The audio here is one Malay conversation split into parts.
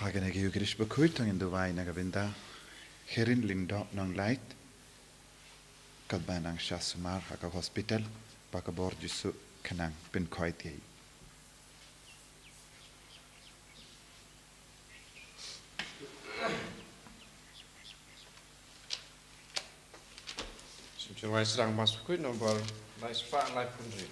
Hagen ag ugrish Bakhuid ang induway nagabinda herin lindop ng light kadbanang siya sumar haka hospital pakabor jisu kanang pinkoit yay. Wij sedang masuk nomor live pak live country.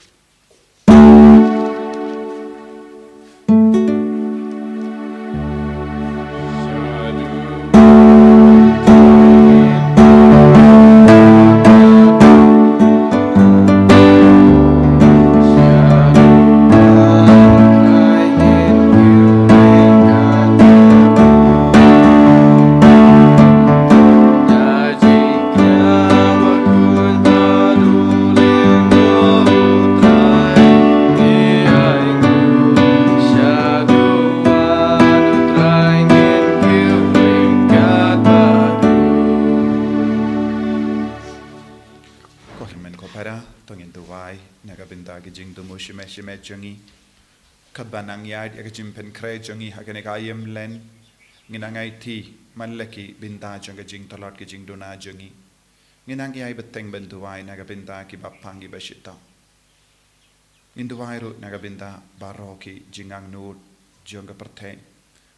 Shime jungi kadbanang yard yakajim pen kre jungi hakanek ayam len nginangai ti manleki binta junga jing talat ki jing dona jungi nginang yai beteng bentuai naga binta ki bapangi bashita nginduai ru naga binta baroki jingang nur junga perteng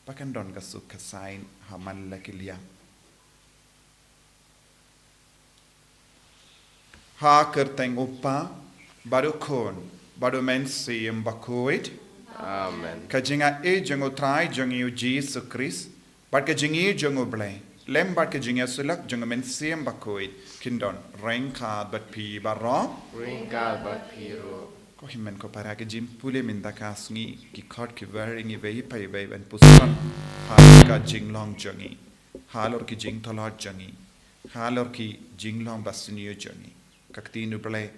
pakan don kasuk kasain ha manleki lia ha kerteng upa baru kon Bado mensi im Bakhuid. Amen. Kajinga e jango trai jangi u Jesus Christ. Bad kajingi jango blay. Lem bad kajinga sulak jango mensi im Bakhuid. Kindon rengka bat pi barro. Rengka bat pi ro. Ko himen ko para kajim pule minda kasngi ki khot ki weringi vei pai vei ban pusan. Hal ka jinglong jangi. Halor ki jing tolot jangi. Halor ki jinglong basniyo jangi. Kaktinu blay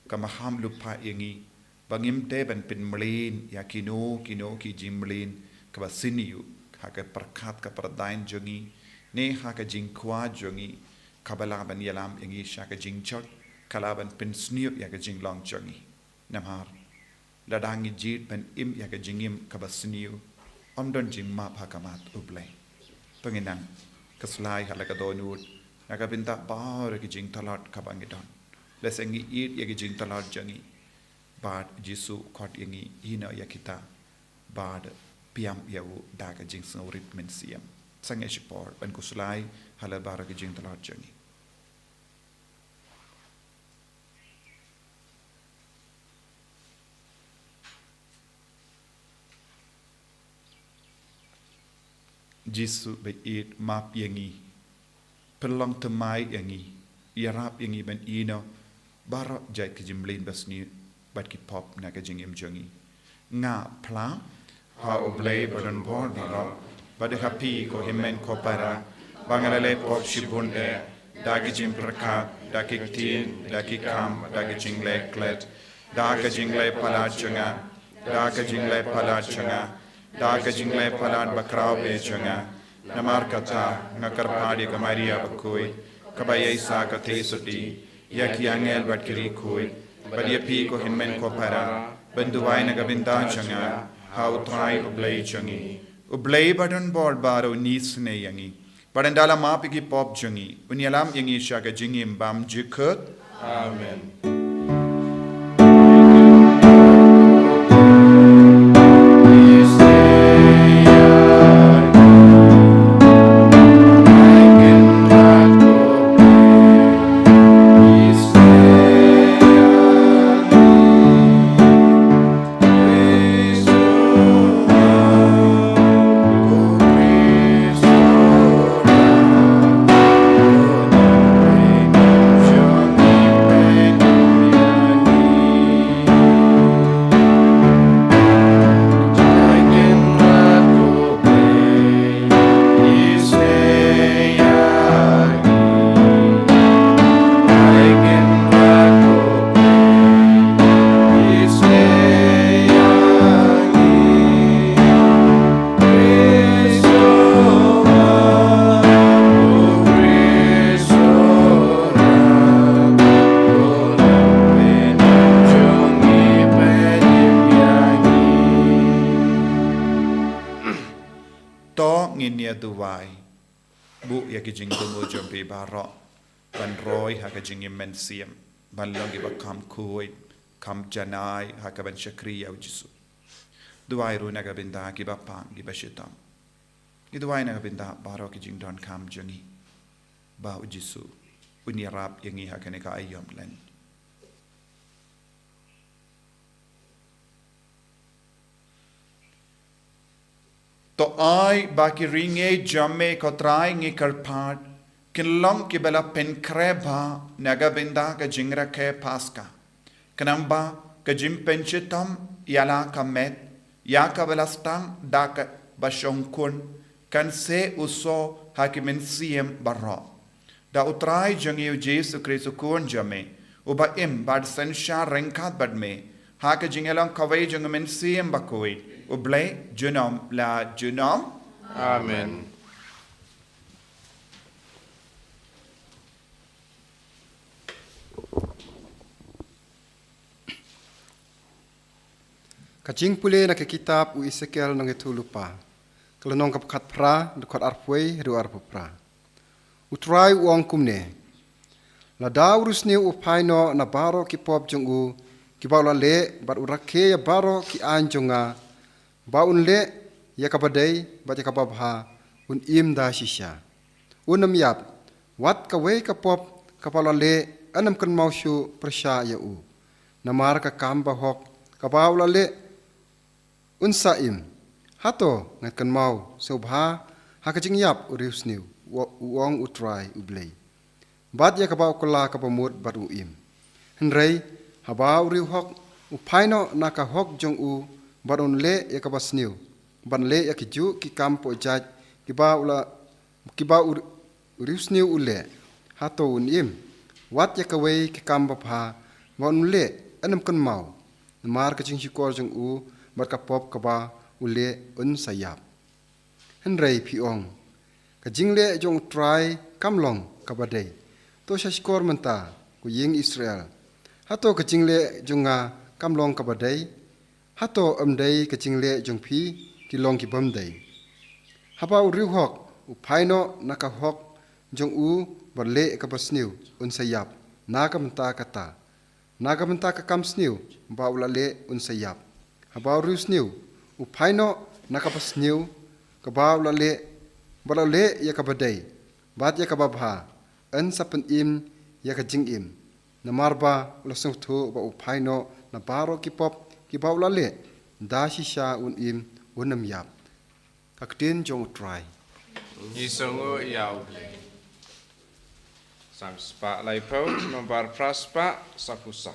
kamaham lupa yangi. Bangim te ban pin mlin ya kino ki jimlin ka basiniu haka perkat ka perdain jongi ne haka jingkwa jongi kabala ban yalam yangi shaka jingchot kalaban pin sniu ya ka jinglong jongi namhar ladangi jit ban im ya ka jingim ka basiniu omdon jingma phakamat ublay panginang kaslai halaka donut naka binta bar ki jing talat ka bangidon lesengi it ya ki jing talat jongi Bad Jisu kot yangi hina ya kita bad piam yawu daga jing snorit men siam sange shipor ban kuslai hala bara ki jing talat jangi Jisu be it map yangi pelong temai yangi yarap yangi ban ino bara jai ki jimlin basni Bad ki pop naga jingim jungi. Nga pla ha oblay badan bor dino. Bad happy ko himen ko para. Bangalale pop shibunde. Dagi jim prakat. Dagi tin. Dagi kam. Dagi jingle klet. Daga jingle palat junga. Daga jingle palat junga. Daga jingle palat bakrao be junga. Namar kata. Ngakarpadi ka Maria Bakhuid. Kabaya isa ka tesudi. Yaki angel bad kiri kuid. Badia pi ko hinmen ko para benduai na gabinta changa how try oblay changi oblay badan board baro nis ne yangi badandala mapi ki pop changi unyalam yangi shaga jingim bam jikut Amen. bu ya ki jing tumu jompi baro ban roy ha ka jing men siam ban longi ba kam koi kam janai ha ka ban shakri ya jisu duai ru na ka binda ki ba pang ki ba shitam ki duai na ka binda baro ki jing don kam jangi ba jisu unia rap yangi ha ka ne ka ayom len to ai ba ki ringe jamme ko trai ngi karpat kin long ki bela pen kreba naga binda ka jingra ke paska kanamba ka jim penchitam yala ka met ya ka belastang da ka bashongkun kan se uso hakimin siem barro da utrai jangi Jesu Kristo kun jamme uba im bad sensha renkat bad me ha ka jingelang kawai jangamin siem Bakhuid Ublay, Junom, la Junom. Amen. Kajing pule na ke kitab u Ezekiel nang itu lupa. Kalau nong kapkat pra, dekat arpway, ru arpupra. Utrai uang kumne. La daurus ni upaino na baro ki pop jong u, ki baula le, bar urake ya baro ki anjonga, baun le ya kabadai bat ya kababha un im da shisha unam yap wat ka we ka pop kapala le anam kan maushu prasha ya u namar ka kamba hok ka baula le un saim hato ngat kan mau sobha ha ka jing yap urius new uong utrai ublei bat ya ka bau kala ka pamut bat u im henrei ha bau riu hok upaino na ka hok jong u baron le ya kabas new ban le ya kiju ki kampo jaj ki ba urius new ule hato unim wat ya kawai ki kamba pha mon le anam kan mau mar ka ching shikor jung u bar ka pop ka ba ule un sayap henrei piong ka jingle jong try kamlong ka badai to shikor manta ku ying Israel hato ka jingle junga kamlong ka badai hato amdai ka jingle jong phi ki long ki bamdai haba uriu hok upaino naka hok jong u barle ka basniu un sayap nagamta kata nagamta ka kamsniu baula le un sayap haba uriu sniu upaino naka basniu ka baula le ya ka badai bat ya ka babha an sapan im ya ka jing im namarba ulasung thu ba upaino na baro ki pop ki baula le da shisha un im unam yap kaktin jong try Isongo yau. Sam spa lai po nombar praspa sapusa.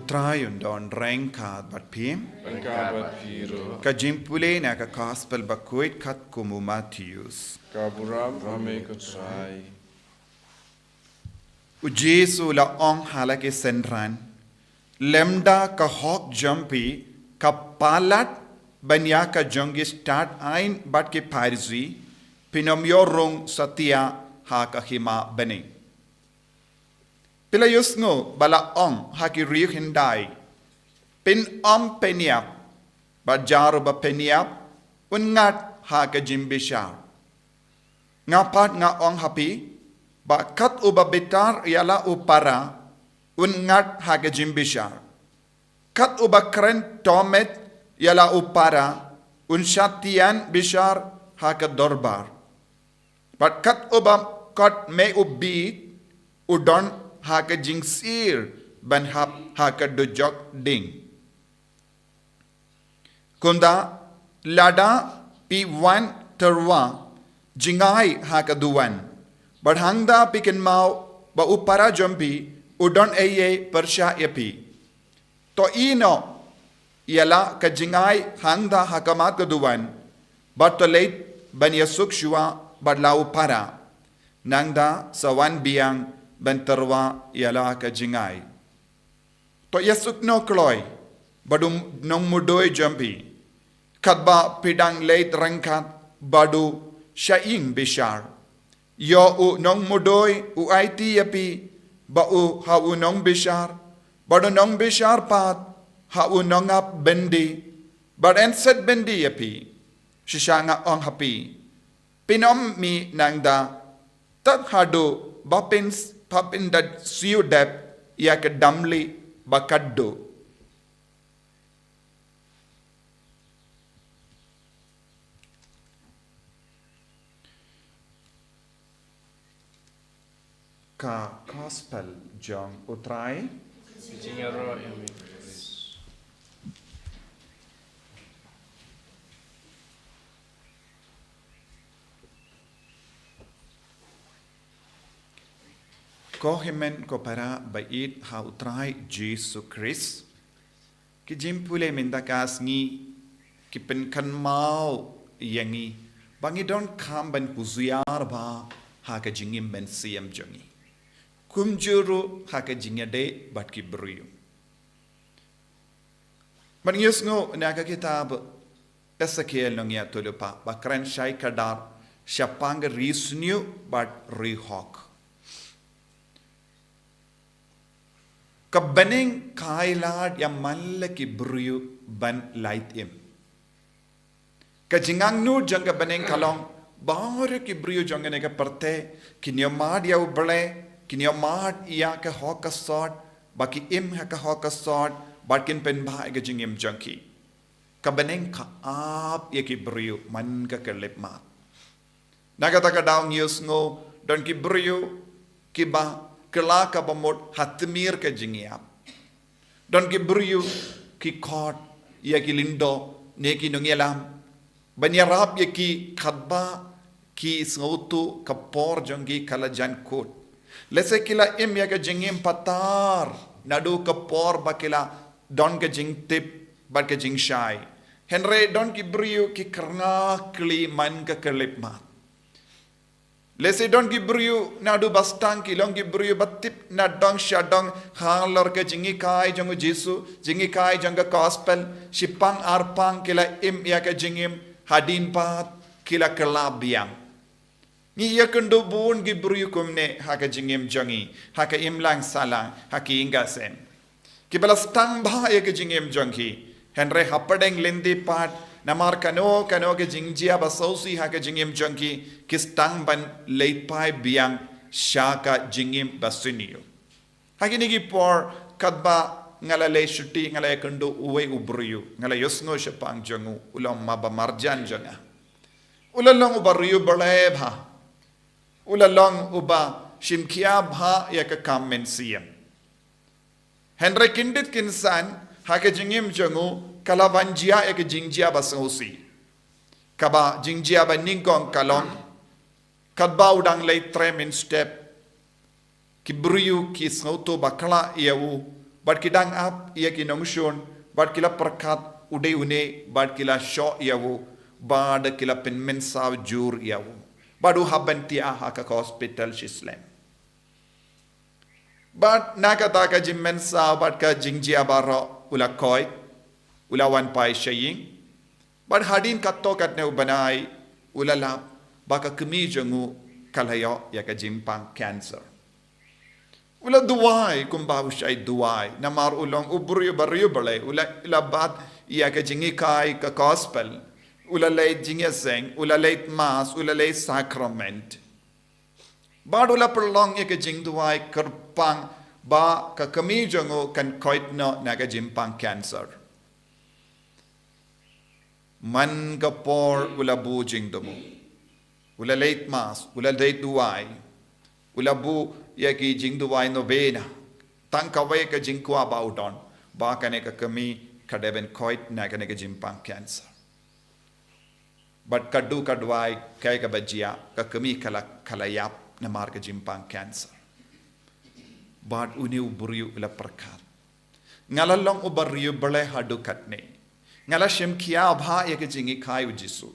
utrai undon rengkat bat pim. Pengkabat piro. Ka jimpule na ka gospel Bakhuid kat kumu Matthews. Kaburam ame kutrai. U Jesu la ong halake senran. Lemda ka hok jumpi ka palat banya ka jongi start ain bat ke parzi pinom yorong satia ha ka hima bani. Pila yusngo bala ong ha ki riu hindai. Pin peniap ba jaru ba peniap ungat ha ka jimbishar. Ngapat nga ong hapi ba kat uba betar yala upara ungat ha ka jimbishar. Kat uba kren tomet yala upara unsyatian bishar ha ka dorbar. But kat uba kat me ubit udon ha ka jingsir ban hap ha ka dojok ding. Kunda lada pi1 terwa jingai ha ka duwan. Badhangda pikin mau ba upara jompi udon eye persya yapi. To ino yala ka jingai hangda ha ka mat ka duwan. But to late ban yasuk shua badla upara. Nangda sawan biang ban terwa yala ka jingai. To yasuk no kloy badum nong mudoy jompi. Kadba pidang late rangkat badu syaing bishar. Yo u nong mudoy u IT yapi ba u ha u nong bishar. Badu nong bishar pat ha u nong ap bendi. Bad enset bendi yapi. Shishanga ong hapi. Pinom mi nangda tat hadu bapins papin dat siu dep yak damli bakaddo. Ka gospel jong utrai Jingaro ame kutrais. ko himen ko para bait ha utrai Jesu Christ ki jimpule minda kasngi ki penkan mau yangi bangi don kam ban puzuyar ba ha ka jingim ben siam jongi kumjuru ha ka jingade bat ki briyu man yusngo na ka kitab Ezekiel nong ya tulupa bakran shai kadar syapang risnu bat rihok kabaning kailad yang malle ki briyu ban light im kajingang nu jangga baning kalong baru ki briyu jangga nega parte kinyamad ya uble kinyamad iya ka hoka sort baki im ha ka hoka sort bakin pen ba ga jingim jangki kabaning ka ap ya ki briyu man ka kelip mat nagata ka daung yusngo don ki briyu ki ba kelaka bamot hatmir ke jingiap don ki briyu ki kot ya ki lindo ne ki nongelam banyarap ya ki khadba ki snautu kapor jongi kalajan kot lese kila im ya ke jingim patar nadu kapor bakila don ke jing tip bat ke jing shai henre don ki briyu ki karna kli man ka kelip mat lese don ki briyu nadu bastang ki long ki briyu batip na dong shadong halor ke jingi kai jongu Jesu jingi kai jonga gospel shipang arpang kila im ya ke jingim hadin pat kila kelabiang ni ya kendo bun ki briyu kumne ha ke jingim jongi ha ke imlang salang ha ki ingasem ki balastang ba ya ke jingim jongi henre hapadeng lendi pat namar kano ke jingjia basausi ha ke jingim jongi kistang ban leitpai biang shaka jingim basunio hagini gi por kadba ngala le shuti ngala kendo uwe ubriyu ngala yosno shapang jongu ulam maba marjan jonga ulalong ubariyu bale bha ulalong uba shimkia bha ya ka kamen siam henre kindit kinsan ha ke jingim jongu kalavanjia ek jingjia basausi kaba jingjia ba ningkong kalong kadba udang lay 3 min step ki briyu ki snauto bakla yawu Bad kidang ap ia ki nongshon, bad kila perkat ude une, bad kila sho yawo, bad kila penmen saw jur yawo. Badu haban tia haka hospital shislem. Bad nakataka jimmen saw bad ka jingjia baro ula koi, ula wan pai shaying. Bad hadin katto katne ubanai ula lap, baka kemi jangu kalayo yaka jimpang cancer. Ula duwai kumbahu syai duwai namar ulong ubru baryu balai ula bat ia ka jingi kai ka gospel ula leit jingi seng ula leit mass ula leit sacrament bad ula perlong ia ka jing duwai kerpang ba ka kami jango kan koitno naga jimpang cancer man ka por ula bu jing domo ula leit mass ula leit duwai ula bu ya ki jing duwai novena tang kawai ka jing kwa baudon ba kane ka kami kadeben koit na kane ka jimpang cancer but kadu kadwai kai ka bajia ka kami kala yap na mar ka jimpang cancer but uni uburiu ila perkat ngalalong ubariu bale hadu katne ngala shem kia bha ya ka jingi kai ujisu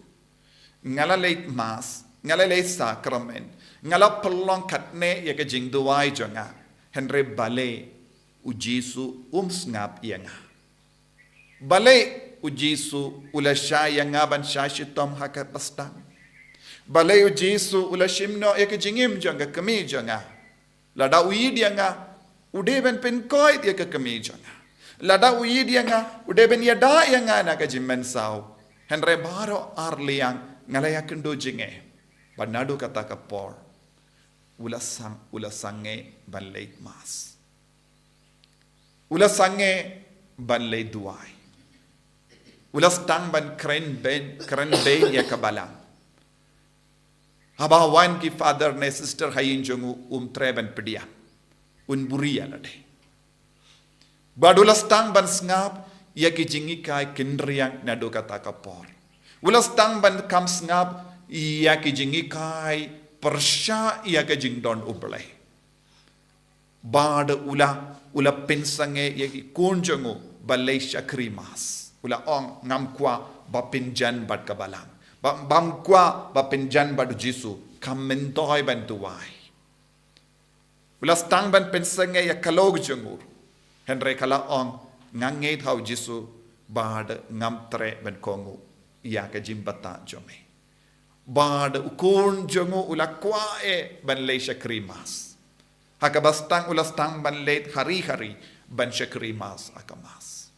ngala late mass ngala late sacrament ngala pelong katne ya ke jing duwai jonga henre bale ujisu ngap yanga bale ujisu ula yanga ban shitom haka pastang bale ujisu ula shimno ya ke jingim jonga kami jonga lada uid yanga ude ben pen koi ya ke kami jonga lada uid yanga ude ben yada yanga na ke jimmen saw henre baro arliang ngala ya kendo jinge banado kata ka por ula sange ban leit mas ula sange ban leit duai ula stang ban kren ben ya kabalang haba wan ki father ne sister hayin jongu treben pedia un buria lade badula stang ban ngap ya ki jingi kai kindriang na do kata kapor ula stang ban kam ngap ya ki jingi kai persya ia ka jingdon ublay bad ula pensange ya ki kunjongo balay shakrimas ula ong ngamkwa ba pinjan bad kabalang bamkwa ba pinjan bad jisu kamentoy ban tuwai ula stang ban pensange ya kalog jongur henry kala ong ngangay thau jisu bad ngamtre ban kongu ya ka jimbata jome bad ukun jongo ula kwae ban lei shakrimas hakabastang ula stang ban leit hari ban shakrimas akamas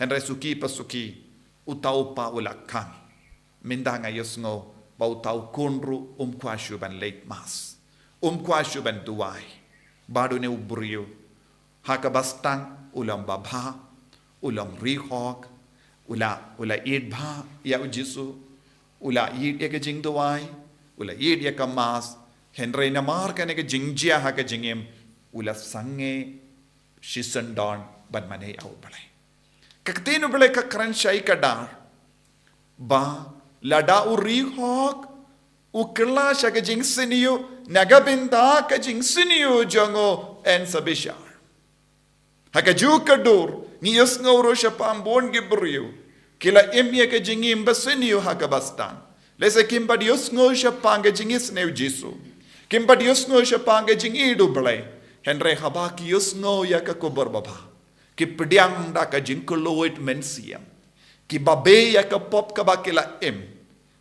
henre suki pasuki utau pa ula kan mindanga yosngo ba utau kunru kwashu ban leit mas kwashu ban duai badu ne uburiu hakabastang ulam babha ulam rihok ula idbha ya ujisu ula yid ya ke jing duwai ula yid ya ka mas henry na mar ka ne ke jingjia ha ka jingim ula sange shisandon ban mane au balai kaktinu balai ka kran shai ka dar ba lada uri hok ukla sha ka jing siniu naga binda ka jing siniu jongo en sabishar ha ka ju ka dur ni yos ngoro sha pambon gibriu kila emye ke jingim basiniu hakabastan lese kimba dios ngosha pange jingis neu jisu kimba dios ngosha pange jingidu blai henre habaki yos ngo ya ka kobar baba ki pediang da ka jingkoloit mensiam ki babe ya ka pop ka bakila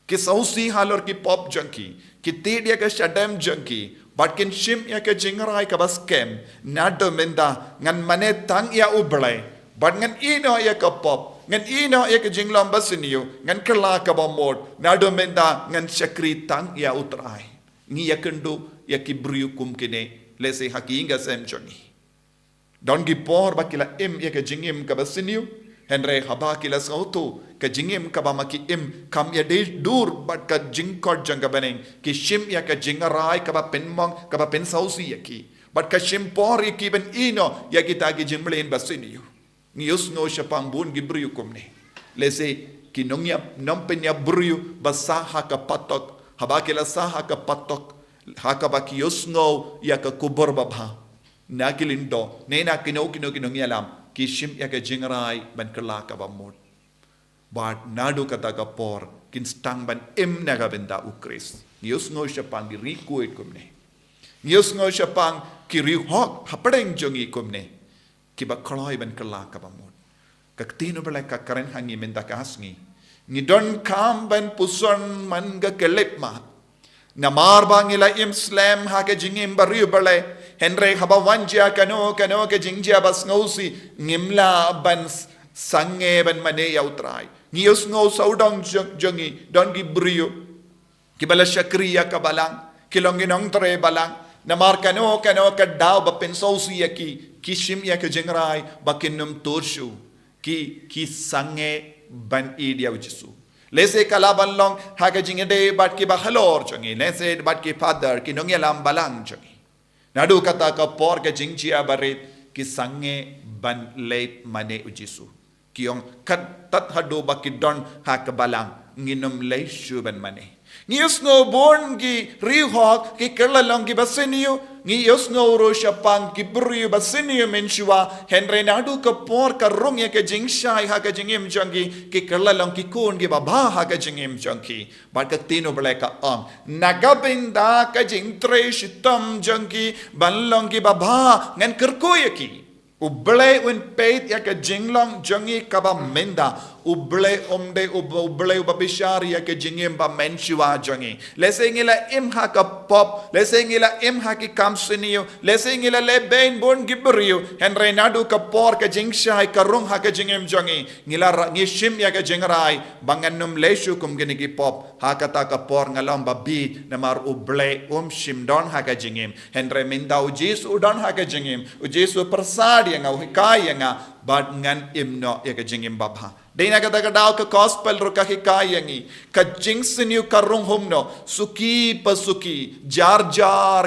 ki sausi halor ki pop junkie ki tid ya ka shadam junkie batkin shim ya ka jingrai ka baskem nado menda ngan mane tang ya ublai bat ngan ino ya ka pop ngan ino ya ke jinglam basiniu ngan kala ka bamod nado menda ngan shakri tang ya utrai ngi ya kendo ya ki briu kum kine lese hakinga sem choni don gi por bakila ya ke jingim ka basiniu henre haba kila sauto ka jingim ka bamaki kam ya de dur bat ka jingkot janga baneng ki shim ya ka jingarai ka ba penmong ka ba pen sausi ya ki bat ka shim por ya ki ben ino ya kita gi jimlen basiniu Nius no siapang bun gibriu kumne. Lese kinongya nompenya briu basa haka patok habakila sa haka patok haka bakius no ya ka kubor babha nagilindo nena kino yalam kishim ya ke jingrai ban kelak abamod but nadu kata kapor kin stang ban naga benda ukris nius ngo syapang di rikuit kumne nius ngo syapang kiri hok hapadeng jongi kumne kiba kloi ban kelak abamod kaktino balai karen hangi menta kasngi ni don kam ban puson man ga kelip ma namar bangila slam ha ke jingim bariu balai henry haba wanja kano ke jingjia bas ngosi ngimla ban sange ban mane yautrai nius ngo saudang jongi don gi brio kibala shakriya kabalang kilonginong tre balang namar kano ka daw ba pensosi yaki kishim ya ke jingrai bakinum turshu ki sange ban idia ujisu lese kalaban long haga jingede bat ki bahalor jongi lese bat ki father ki nongyalam balang jongi nadu kata ka por ke jingjia barit ki sange ban late mane ujisu kiong kat tat hadu bakidon ha kabalang nginum lay shuban mane ngiyos ngo born gi rihok ki kerlalong gi basiniyo ngiyos ngo ro syapang ki buriyo basiniyo menshua henry nadu ka por ka rong ya ke jingshai ha ka jingim jangi ki kerlalong ki kun gi baba ha ka jingim jangi bat ka tino bleka nagabinda ka jingtre shitam jangi banlong gi baba ngan kerkoyaki uble un peit ya ke jinglong jangi kaba menda uble omde uble ubabishari ya ke jingim ba menshua jangi lese ngila imha ka pop lese ngila imha ki kamsiniyo lese ngila le bain bon gibriyo henry nadu ka por ka jingshai ka rung ha ka jingim jangi ngila ngishim ya ke jingrai banganum leshu kum gini ki pop ha kata ka por ngalam babi namar uble shim don ha ka jingim henry minda ujis udon ha ka jingim ujis persadi nga hikaya nga bad ngan imno ya ka jingim babha Dina kata daw ka gospel ro ka hikayangi ka jingsinyu karung humno suki pasuki jar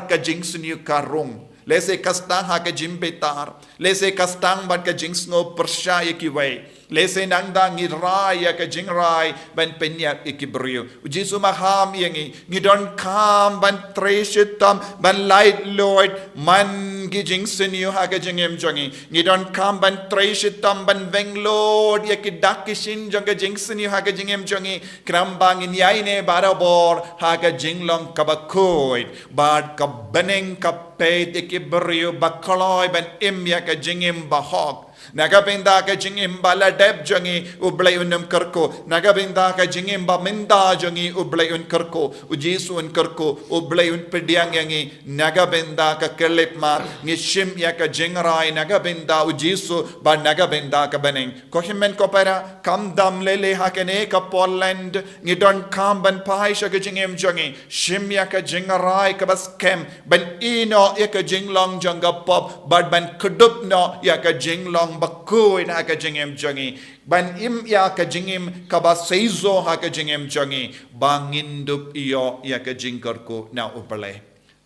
ka jingsinyu karung lese kastang ha ka jimbetar lese kastang bad ka jingsno persya kiway lese nangda ngirai ka jingrai ban penya ikibrio jisu maham yangi ngidon kam ban treshitam ban light lord man gi jingsinyu ha ka jingem jongi ngidon kam ban treshitam ban veng lord yakidak kishin jonga jingsinyu ha ka jingem jongi krambang inyaine barabor ha ka jinglong Bakhuid bad ka beneng ka peit ikibrio bakaloi ban imya ka jingem bahok nagabinda ka jingim bala deb jangi ublay unum kerko nagabinda ka jingim ba minda jangi ublay un kerko ujisu un kerko ublay un pediang yangi nagabinda ka kelip ma ngishim ya ka jingrai nagabinda ujisu ba nagabinda ka beneng ko himen ko para kam dam lele hakene ka Poland ngidon kam ban pai sha ka jingim jangi shim ya ka jingrai ka bas kem ban ino ya ka jinglong janga pop bad ban kudup no ya ka jinglong Bakhuid ha ka jingim jangi ban im ya ka jingim ka ba seizo ha ka jingim jangi bangindup iyo ya ka jingkar ko na upale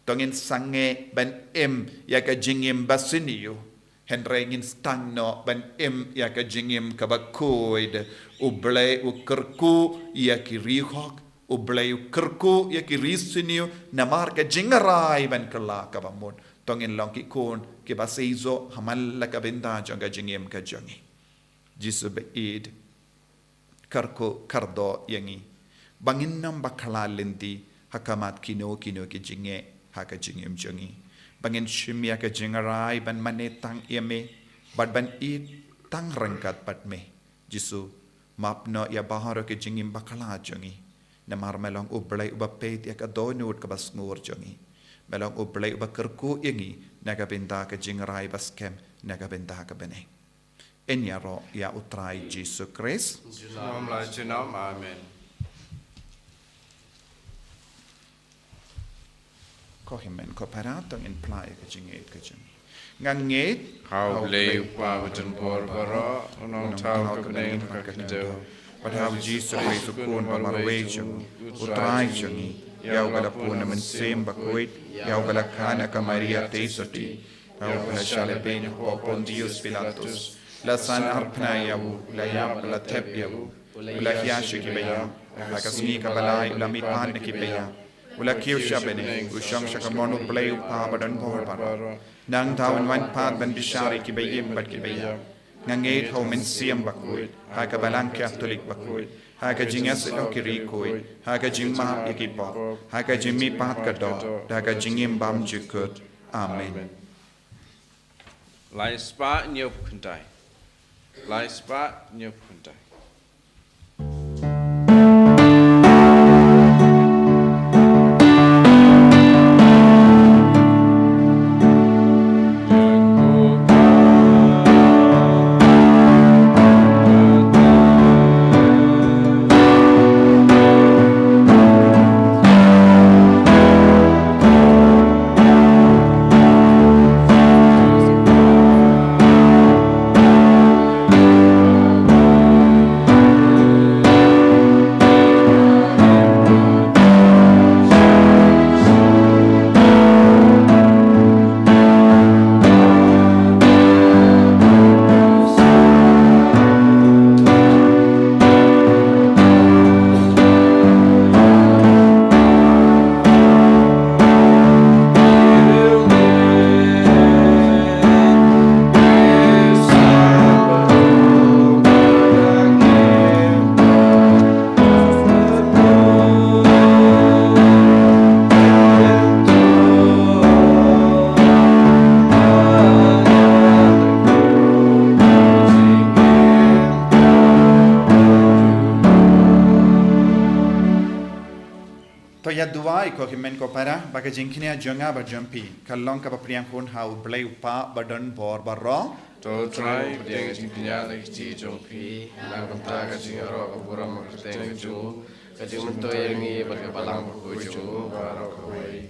tongin sange ban im ya ka jingim basiniyo henry ngin stangno ban im ya ka jingim ka Bakhuid uble ukerku ya ki rihok uble ukerku ya ki risiniyo namar ka jingarai ban kala ka bamod tongin long ki kon ki ba seizo hamal la ka benda janga jingem ka jangi jisu beid karko kardo yangi bangin nam bakhala lendi hakamat kino ki jinge ha ka jingem jangi bangin shimya ka jingarai ban manetang yeme bad ban it tang rangkat pat me jisu mapno ya baharo ke jingim bakhala jangi namar melong ublai ubapet ya ka donut ka bas ngur jangi melong ublay uba kerku ingi nagabinda ka jingrai baskem nagabinda ka beneng enyaro ya utrai Jesus Christ Jinam la jinam amen ko himen ko paratong in play ka jinget ka jing nganget how lay pa wajan por bara unong tau ka beneng ka kindo but how Jesus Christ kun ba marwejung utrai jungi Yau bala puna mensem Bakhuid, yau bala kana ka Maria teisoti, yau bala shale ben ho Pontius Pilatus, la san arpna yau, la yab la tep yau, la hiashe ki beya, la kasmi ka balai la mipan ki beya, ula kiu shabene ushang shakamonu play pa badan bor bar nang tawen wan pat ban bishari ki bayim bat ki bayam ngangeit ho men siam Bakhuid ha ka balang Catholic Bakhuid ha ka jingas lo ki rikoi ha ka jingma ikipo ha ka jimmi pat ka do da ka jingim bam jukut amen Lai spa nyop kuntai. Lai spa nyop kuntai. ya duai ko kimen ko para baka jingkini jonga ba jampi kallong ka priang kun hau blai pa badan bor barro to try deng jingpinya lagi ci jongpi lang kanta ka jingaro ka buram ka teng ju ka jingmentoy yang i baka balang ko ju baro ko wei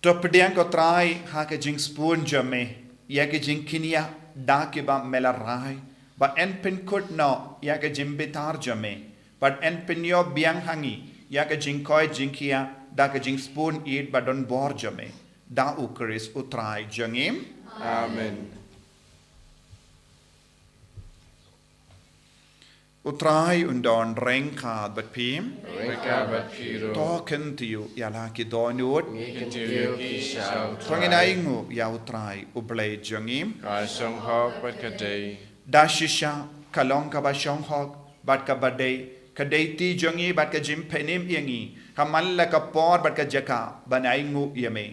to pediang ko try ha ka jing spoon jame ya ka jingkinia da ke ba mela rai ba en pin kut no ya ka jimbitar jame but en pinyo biang hangi ya ka jingkoi jingkia da ka jing spoon eat badon bor jame da ukris utrai jangim amen utrai undon rengkad bat pim reka bat piro token tiu ya la ki donut ngiken tiu ki shau tongina ingu ya utrai ublay jangim ka song hok bat ka day da shisha kalong ka ba shong hok bat ka badai kadai ti jongi bat ka jim penim yangi kamalla ka por bat ka jaka banai ngu yame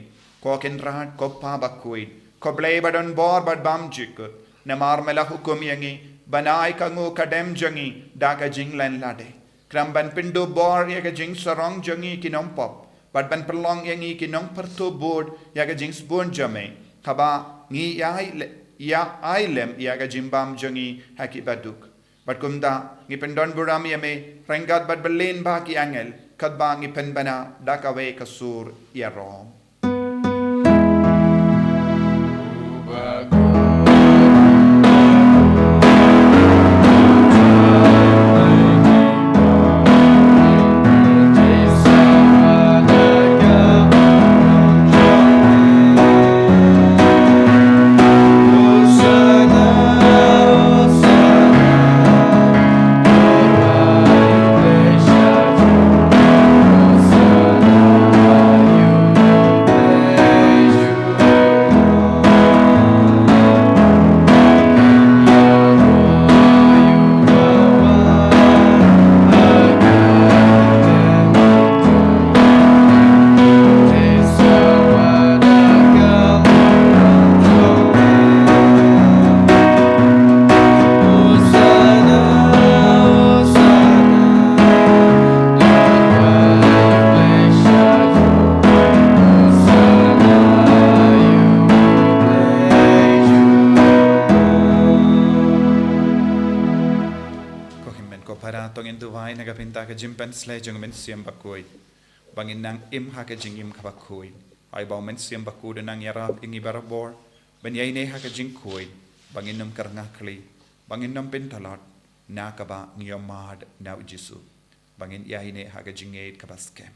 ko ken rat ko pa Bakhuid ko blay badon bor bat bam jik namar mela hukum yangi banai ka ngu kadem jongi da ka jinglan lade kram ban pindu bor ya ka jing sarong jongi kinom pop bat ban perlong yangi kinom pertu board ya ka jing spoon jame kaba ngi ya ailem ya ka jimbam jongi haki baduk Bat kumda ngipendon burami ame rengat bat belin ba ki angel kadba ngipen bana dakawe kasur ya rom jimpen slay jeng men siam Bakhuid bangin nang im ha ka jing im ka Bakhuid ai baw men siam Bakhuid nang yarap ingi barabor ben yai ne ha ka jing Bakhuid bangin nam karnga kli bangin nam pen talat na ka ba ngiyamad na jisu bangin yai ne ha ka jing eid ka baskem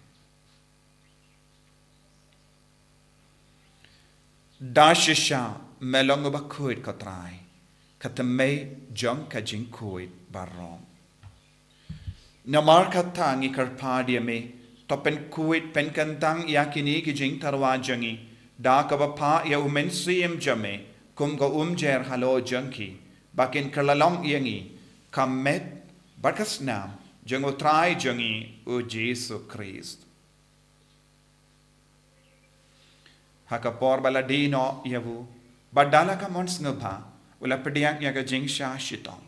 dashisha melong Bakhuid ka trai katame jong ka jing Bakhuid barom Namar kata ngi karpadia me to pen kuit pen kantang yakini ki jing tarwa jangi da ka ba pa ya umen siem jame kum go jer halo janki bakin kerlalong yangi kamet bakas nam jango trai jangi o Jesu Christ haka por bala dino yavu badala ka mons ngaba ula pediang yaga jing sha shitong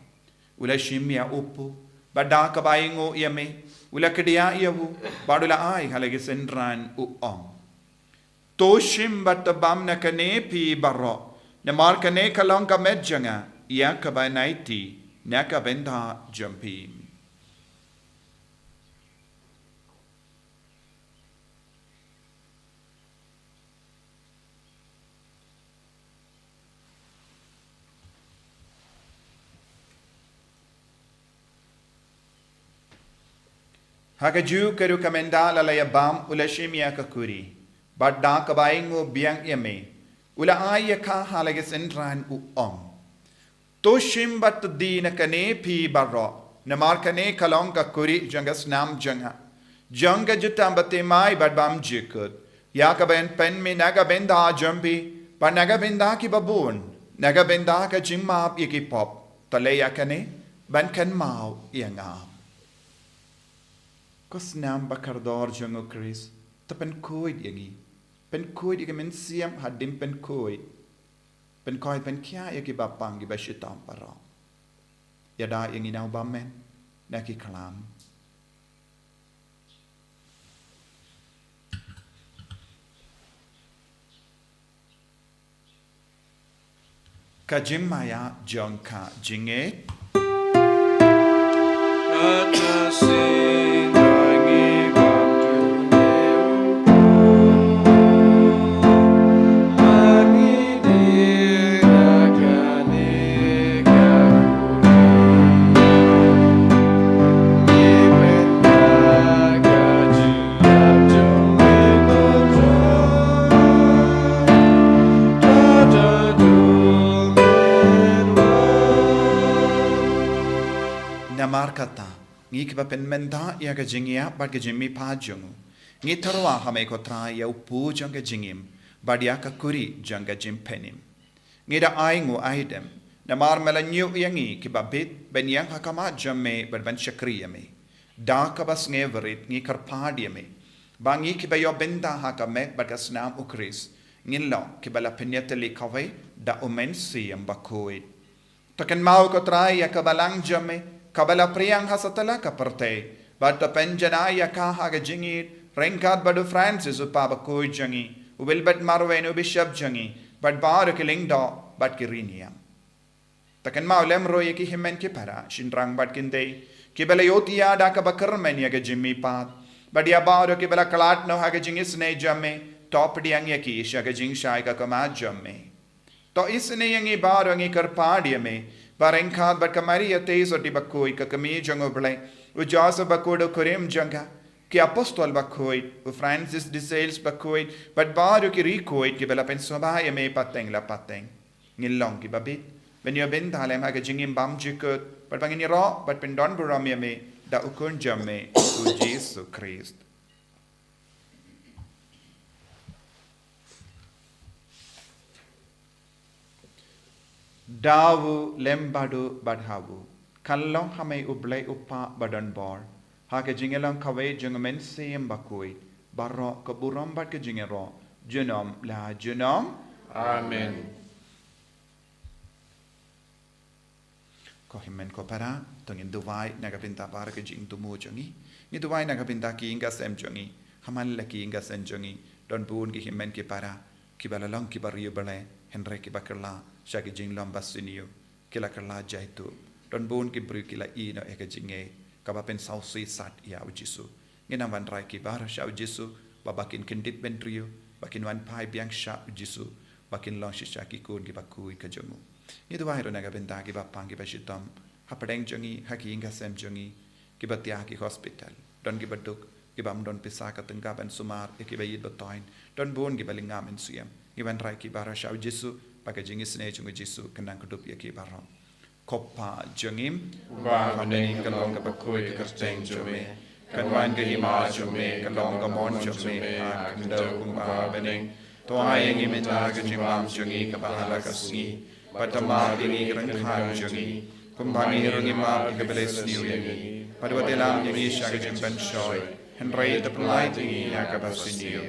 ula shimya upu badaka baingo yame ula kedia yavu badula ai halage sendran u om toshim batabam na kane pi baro na mar kane kalong ka medjanga ya ka ba naiti na ka benda jampi Hakaju karu kamenda lalaya bam ula shimya kakuri. Badda kabaingo biang yame. Ula aya ka halage sendran u om. To shim bat di na kane pi barro. Namar kane kalong kakuri jangas nam janga. Janga jutam bate mai bad bam jikut. Ya kabayan pen me naga benda jambi. Pa naga benda ki babun. Naga benda ka jingmap yaki pop. Talaya kane ban kan mau yangam. Kos nam bakardor jango Chris, ta pen koid yagi. Pen koid yagi men siam hadim pen koid pen kya yagi bapang gi bashitam para. Yada yangi nau bamen, naki kalam. Kajim maya jongka jinge. Markata ngi kiba pen menda ya ga jingia bad ga jimmi pa jungu ngi tarwa hame ko tra ya upu janga jingim bad ya ka kuri janga jim penim ngi da aingu aidem na mar mela nyu yangi kiba bit ben yang hakama jamme bad ban shakriya me da ka bas ngeverit ngi karpadi me bangi kiba yo benda hakame bad ga snam ukris ngin lo kiba la penyateli kawe da umen siyam Bakhuid taken mau ko tra ya ka balang jamme Kabala priyang hasatala kaparte, but the penjana ka haga jingit, Renkat badu Francis upa Bakhuid jangi, Ubilbet Marwen bishop jangi, but bar killing do, but kiriniam. Taken maulem roye ki himen kipara, shindrang but kinde, Kibela yotia daka bakarmen yaga jimmy path, but yabaro kibela kalat no haga jingis ne jamme, top diang yaki shaga jing shai ka kama jamme. To isne yangi barangi karpadiame, Barengkat bat kamari ateis oti Bakhuid ka kami jango blai u Joseph Bakhuid kurim janga ki apostol Bakhuid u Francis de Sales Bakhuid bat baru ki Bakhuid ki bela pen sobaya me pateng la pateng ngilong ki babit ben yo ben dalem ha jingim bam jikut bat bangini ro bat pen don buram me da ukun jamme u Jesu Christ Dawu lembadu badhawu. Kallong hame ublay upa badan bor. Hake jingelang kawe jungamen siyem Bakhuid. Barro kaburam bad ke jingero. Junom la junom. Amen. Kohimen ko para. Tungin duwai nagapinta para ke jing tumu jungi. Ni duwai nagapinta ki inga sem jungi. Haman laki inga sen jungi. Don buun ki himen ki para. Ki balalang ki bariyo balay. Henry ki bakerla. Shaki jing lambas siniu kila kerla jaitu don bon ki bru kila ino eka jinge kabapen sausi sat ya ujisu ngina wan rai ki bar sha ujisu babakin kendit bentriu bakin wan pai biang sha ujisu bakin long shisha ki kun ki Bakhuid ka jongu ni do wairo naga benda ki bapang ki bashitam hapadeng jongi haki inga sem jongi ki batia ki hospital don ki baduk ki bam don pisaka tengga ban sumar ki bayid botoin don bon ki balingam en siam ki wan rai ki bar sha ujisu Pakai jingis ne jungu Jesu kenang kedup ya ki barom. Kopa jengim. Wa meneng kalong ka Bakhuid kerteng jome. kan wan ke hima chume kan long ka mon chume ha kan do kung ba bening Thohdieng i minta ke jimam jungi ka bahala ka sngi patama dingi kan khan jungi kumbangi rungi ma ke beles niu yangi padwatelam yangi shaga jimban shoy henry the polite yangi ya ka basiniu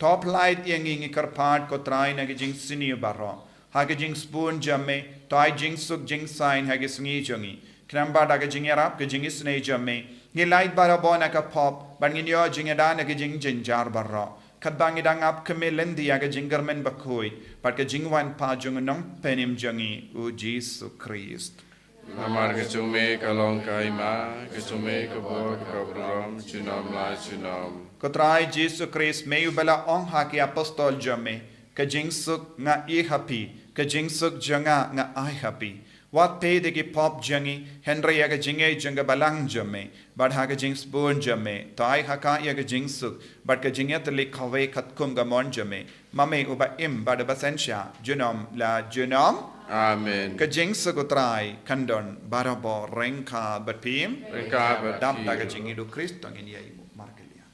top light yangi ngi karpat ko trai na ke jing siniu barro ha ke jing spoon jamme tai jing suk jing sign ha ke sngi jungi knamba da ke jing yarap ke jing isne jamme ni light bara bona ka pop bangin yo jing da na ke jing jinjar barro kadbangi dang ap kemelen dia ke jingermen Bakhuid pat ke jingwan pa jung nong penim jangi u Jesus Christ Namar ke chume ka long kai ma ke chume ka bo ka brom chunam la chunam kotrai Jesus Christ meu bela ong ha ke apostol jamme ke jingsuk nga I happy ke jingsuk janga nga I happy wat pe de ke pop jangi henry ya ke jinge janga balang jamme bad ha ke jings bon jamme tai ha ka ya ke jingsuk bad ke jinget le khawe khatkum ga mon jamme mame uba im bad basensha junom la junom Amen ke jingsuk utrai kandon barabo renka bat pim Reka dam ta ke jingi do Kristo ngin ya ibu markelia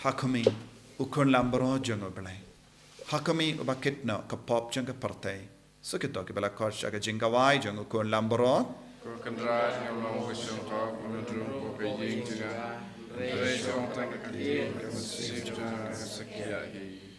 hakami ukon lambro jango belai hakami ubakitna ka pop janga partay sukito ke bela kosh aga jingawai jango kon lambro ko kandra ngam long ko shong ka ngudru ko pe ying tinga re shong tang ka ye ka sing jang sakya hi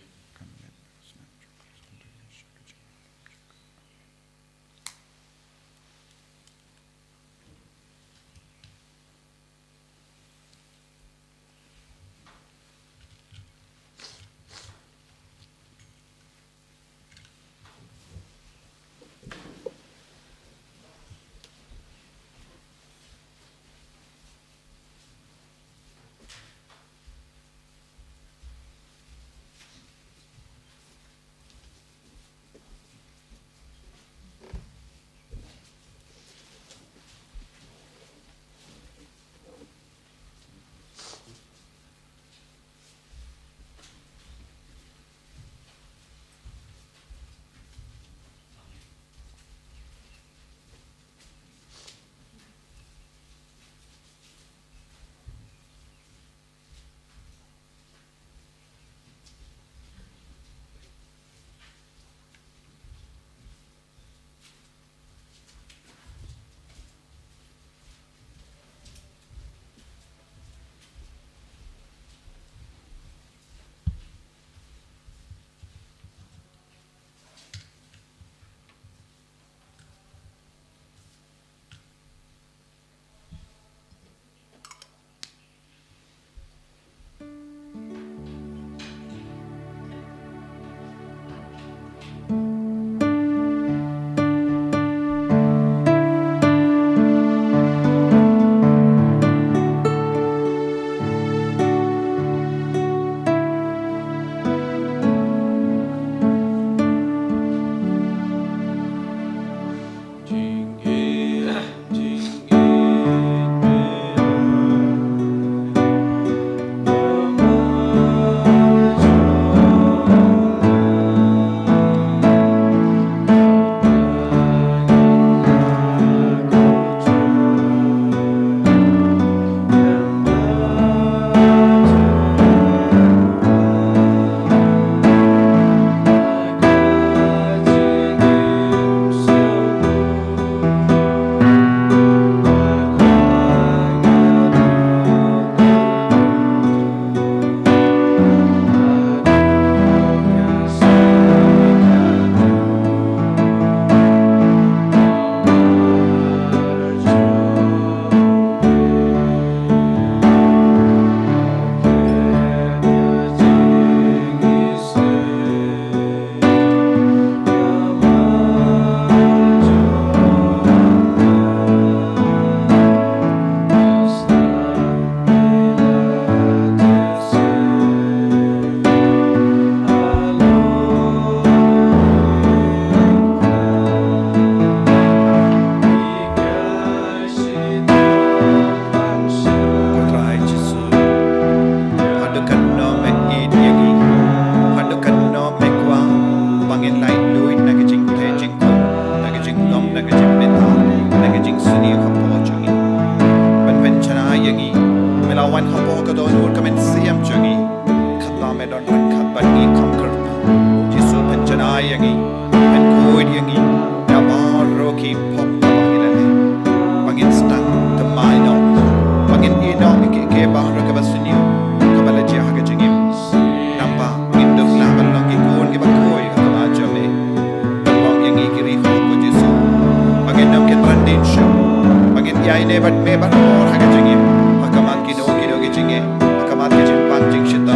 Banyai ne bat me bat or haga jingi. Hakamat kino ki jingi. Hakamat ke jing pan jing shita.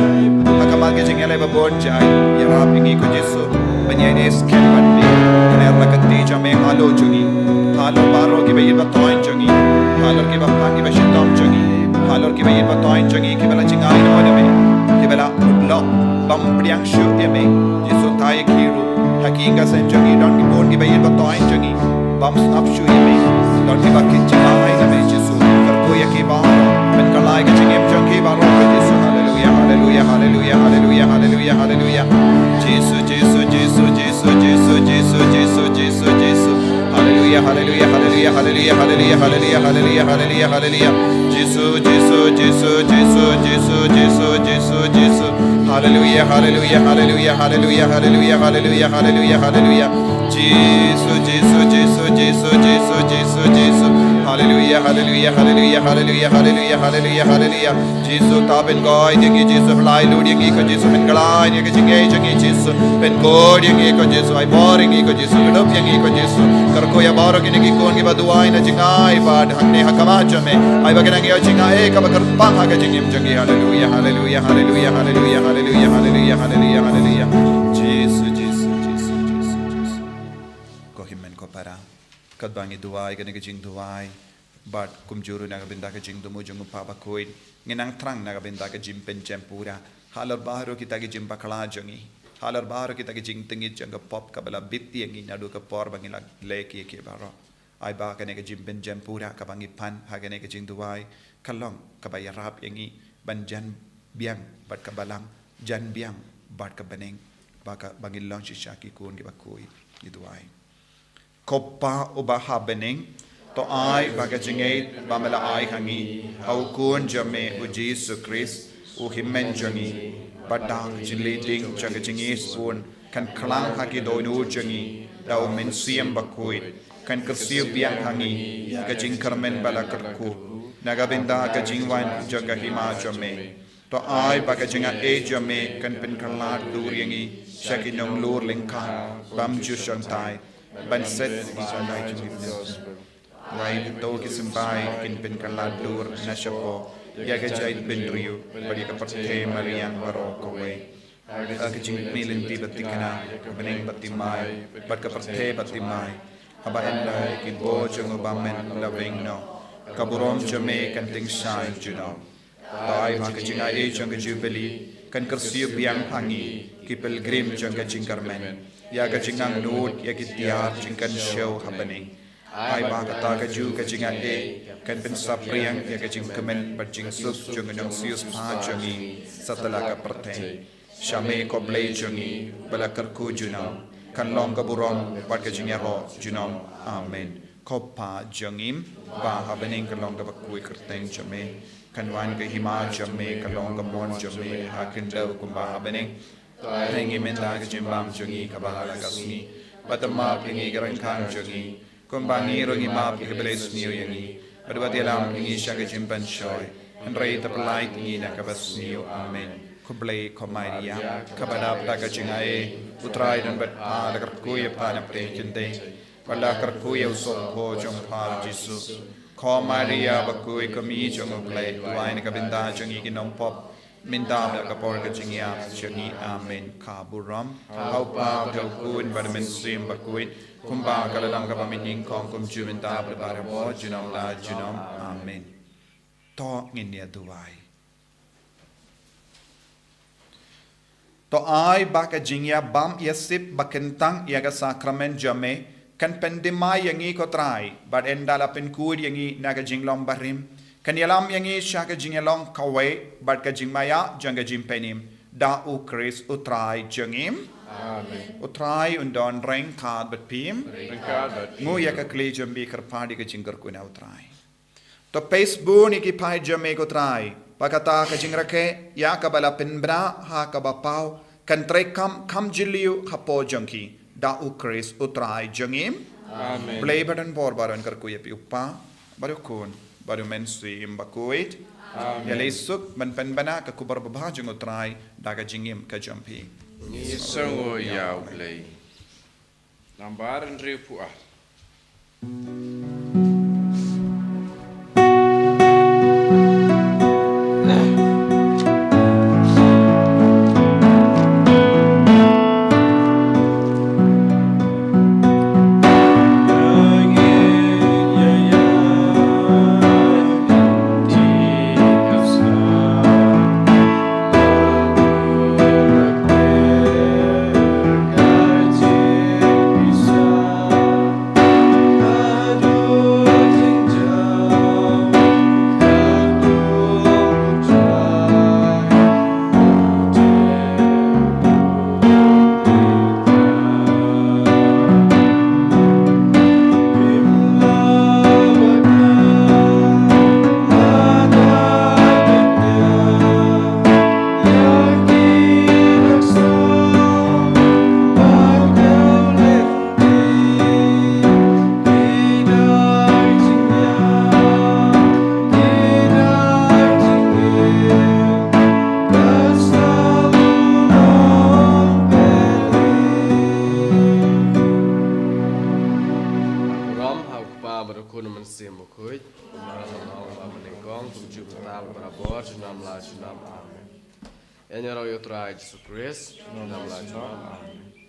Hakamat ke jing ele babon jai. Ya rap ingi ko Jesu. Banyai ne sken bat me. Kane rakati jame halo jungi. Halo baro ki bayi batoin jungi. Halo ki ba pan ki ba shitam jungi. Halo ki bayi batoin jungi ki bala jingai no de me. Ki bala udlo bam priang shu de me. Jesu tai kiru. Hakinga sen jungi don ki bon ki bayi batoin jungi. Bam snap shu de me. Don ki ba ki jingai de me Jesu. Karko ya ki ba. Ben kalai ka jingem jungi ba ro ka Jesu. Hallelujah, hallelujah, hallelujah, hallelujah, hallelujah, hallelujah. Jesu, Jesu, Jesu, Jesu, Jesu, Jesu, Jesu, Jesu, Jesu. Hallelujah, hallelujah, hallelujah, hallelujah, hallelujah, hallelujah, hallelujah, hallelujah, hallelujah. Jesu, Jesu, Jesu, Jesu, Jesu, Jesu, Jesu, Jesu. Hallelujah, hallelujah, hallelujah, hallelujah, hallelujah, hallelujah, hallelujah, hallelujah. Jesu, Jesu, Jesu, Jesu, Jesu, Jesu, Jesu. Hallelujah, hallelujah, hallelujah, hallelujah, hallelujah, hallelujah, hallelujah. Jesu taben goy dingi Jesu fly ludi dingi ko Jesu men galai dingi jingai jingi Jesu ben god dingi ko Jesu ai boring dingi ko Jesu lup dingi ko Jesu karko ya baro kini ki kon ki baduai na jingai bad hanne hakama jame ai bagana ngi jingai ka bakar pang ha ga jingim jingi. Hallelujah, hallelujah, hallelujah, hallelujah, hallelujah, hallelujah, hallelujah, hallelujah. Jesu, Jesu, Jesu, Jesu, Jesu. Ko himmen ko para kad bangi duai kini ki jing duai but kumjuru naga binda ka jing dumu jungu pa Bakhuid nginang trang naga binda ka jim pen jempura halar baharo kita ki jim bakala jangi halar baharo kita ki jing tingi janga pop ka bala bitti yangi nadu ka por bangi lag leki ke baro ai ba ka ne ka jim pen jempura ka bangi pan ha ka ne ka jing duai kalong ka ba yarap yangi ban jan biang bat ka balang jan biang bat ka baneng ba ka bangi long shaki kun ki Bakhuid ni duai koppa uba ha beneng to ai baga jingate bamela ai hangi au kun jame u Jesu Christ u himmen jangi badang jinli ding janga jingi sun kan klang haki do nu jangi da u men siam Bakhuid kan kersiu biang hangi ka jing karmen bala karku naga benda ka jingwan jaga hima jame to ai baga jinga e jame kan pen kalat dur yangi shaki nong lur lengka bam ju shantai ban set isanai jingi Wai to kisimbai kin pen kalat dur nashapo yaga jait ben riu bari ka pathe marian baro ko we aga jing milin ti batikana bening batimai bat ka pathe batimai aba enda kin bo jong bamen loving no kaburom jame kan ting shine juno tai ma ka jinga e jong Jubilee kan kersiu biang hangi ki pilgrim jong ka jingkarmen yaga jingang nut yagi tiar jingkan show happening ai ba ka ta ka ju ka jinga e kan pen sapriang ya ka jing kemen bat jing sus jong nong sius pa jongi satala ka prathe shame ko blai jongi bala kar ku junam kan long ka buron bat ka jing ro junam amen ko pa jongim ba habening kan long ka Bakhuid kerteng jame kan wan ka hima jame kan long ka mon jame ha kin daw kum ba habening hengi men da ka jimbam jongi ka ba la ka sni batama pingi garang kan jongi kumbangi rogi map ke beles niu yangi adwati alam ngi shaga jimpan shoy and rei ta plai ngi na ka bas niu amen kublai komaria kabada daga jingae utrai dan bat pa daga kuya pa na pre kinde wala kar kuya usop ho jong pa Jesu komaria Bakhuid kami jong play tuai na ka binda jongi ginom pop Mindam da kapor ka jingia jangi amen kaburam hau pa kau kun badamen sim Bakhuid kumba kalalang ka pamining kong kum juminta prepare mo junom la junom amen to nginia duai to ai baka jingia bam yasip bakentang yaga sakramen jame kan pendemai yangi ko trai bad endala pen kud yangi naga jinglom barim kan yalam yangi shaka jingalong kawe bad ka jingmaya janga jimpenim da u Chris utrai jangim amen utrai undon reng kad bat pim ngu yaka kle jambi karpadi ka jingar kuna utrai to Facebook ni ki pai jame ko trai pakata ka jingrake ya ka bala penbra ha ka bapau kan trai kam jiliu hapo jangki da u Chris utrai jangim amen play button por baron kar ku yapi uppa baru kun baru mensuim Bakhuid ya lesuk man penbana ka kubar babajung utrai daga jingim ka jampi ni songo yau play lambaran riu puah sim Bakhuid, Marcel Myrthong, Jubilee berabor, junam la junam amen. Yang orang yang terakhir Jesus Christ, junam la junam amen.